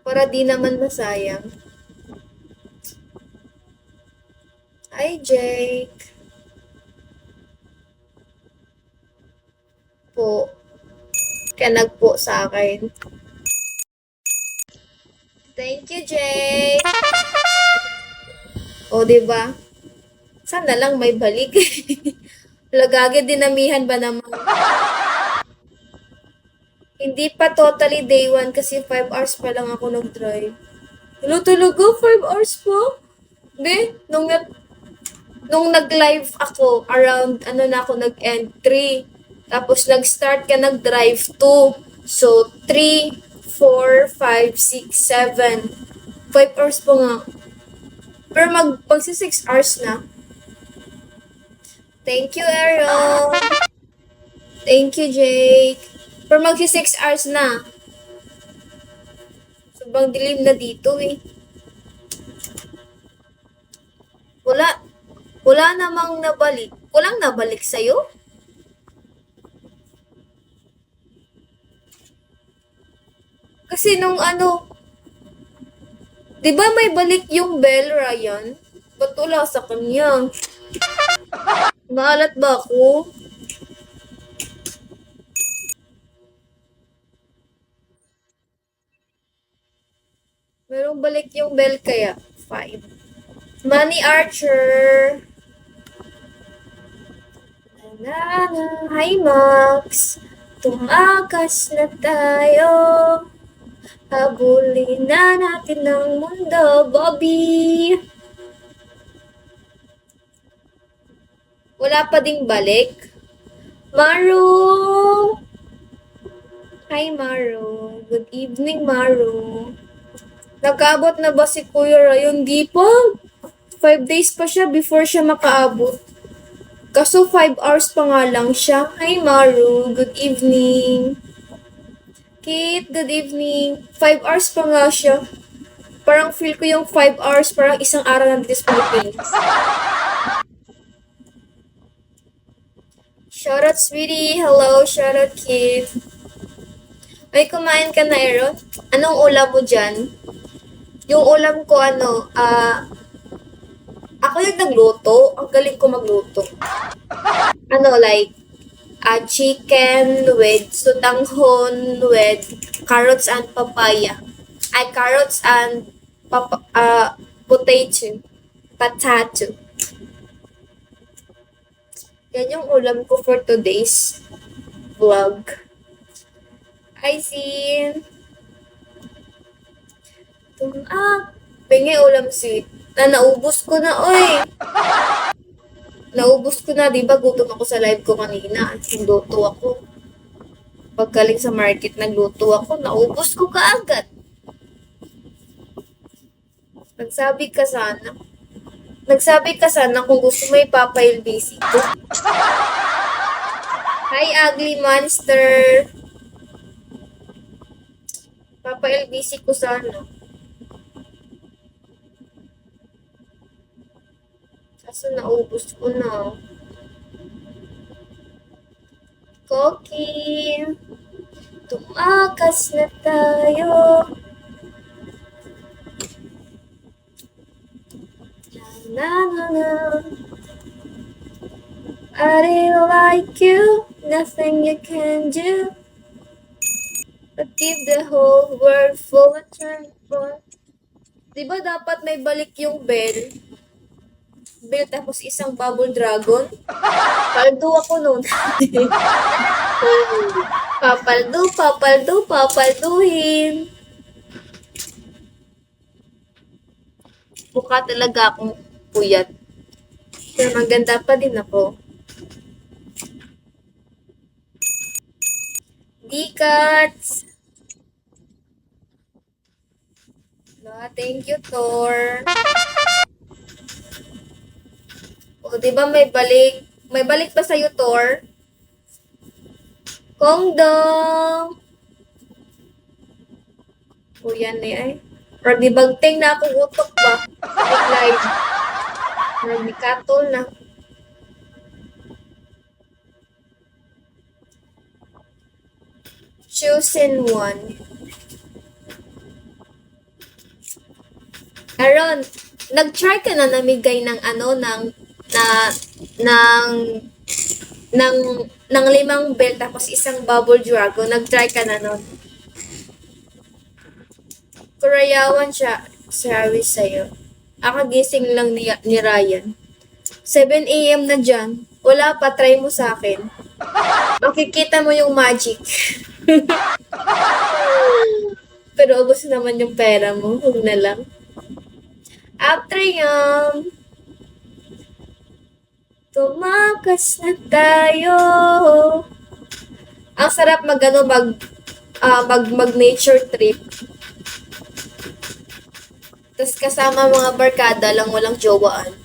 Para di naman masayang. Hi, Jake. Po. Kaya nagpo sa akin. Thank you, Jake. O, di ba? Sana lang may balik. Lagagi dinamihan ba naman? Hindi pa totally day one kasi 5 hours pa lang ako nag-drive. Ano talaga? 5 hours pa? Be, nung nag-live ako, around, ano na ako, nag-end 3. Tapos nag-start ka nag-drive 2. So, 3, 4, 5, 6, 7. 5 hours pa nga. Pero magsi 6 hours na. Thank you, Aaron. Thank you, Jake. Pero magsi 6 hours na. Sobrang dilim na dito eh. Wala, wala namang nabalik. Walang nabalik sa'yo? Kasi nung ano, di ba may balik yung bell, Ryan? Ba't wala sa kanya? Maalat ba ako? Merong balik yung bell kaya? 5. Money Archer. Nana, hi Max. Tumakas na tayo. Habulin na natin ang mundo, Bobby. Wala pa ding balik? Maru! Hi, Maru. Good evening, Maru. Nakaabot na ba si Kuya Rayon? Di pa. 5 days pa siya before siya makaabot. Kaso 5 hours pa nga lang siya. Hi, Maru. Good evening. Kate, good evening. 5 hours pa nga siya. Parang feel ko yung 5 hours, parang isang araw ng sa Philippines. Shoutout, sweetie. Hello, shoutout, Kate. Ay, kumain ka na, Aaron? Anong ulam mo dyan? Yung ulam ko, ako yung nagluto. Ang galing ko magluto. Like, chicken with sutanghon with carrots and papaya. Ay, carrots and potato. Potato. Yan yung ulam ko for today's vlog. Hi, Sin. Pingi ulam sweet. Naubos ko na, oy. Naubos ko na, di ba gutom ako sa live ko kanina. Nagluto ako. Paggaling sa market, nagluto ako. Naubos ko kaagad. Nagsabi ka sana. Nagsabi ka sana kung gusto mo ipapa-LBC ko. Hi, ugly monster. Papa-LBC ko sana. Kaso naubos ko na. Cookie. Tumakas na tayo. Na na na. I really like you. Nothing you can do. But give the whole world full of transport. Diba dapat may balik yung bell? Bell tapos isang bubble dragon? Paldo ako nun. Papalduhin. Mukha talaga akong puyat. Pero maganda pa din ako. D-cards! Thank you, Thor. O, di ba may balik? May balik pa sa'yo, Thor? Kongdong! O, yan eh ay. Or di bagting na akong utok ba? Sa live. Nagnikatol na. Chosen one. Aaron, nag-try ka na namigay ng ano, na, ng, ng, ng 5 bell tapos isang bubble dragon. Nag-try ka na nun. Koreawan siya, sabi sa'yo. Akagising lang ni Ryan. 7 a.m. na dyan. Wala pa, try mo sa akin. Makikita mo yung magic. Pero ubos naman yung pera mo. Huwag na lang. After yan, tumakas na tayo. Ang sarap mag nature trip. Tapos kasama mga barkada lang walang jowaan.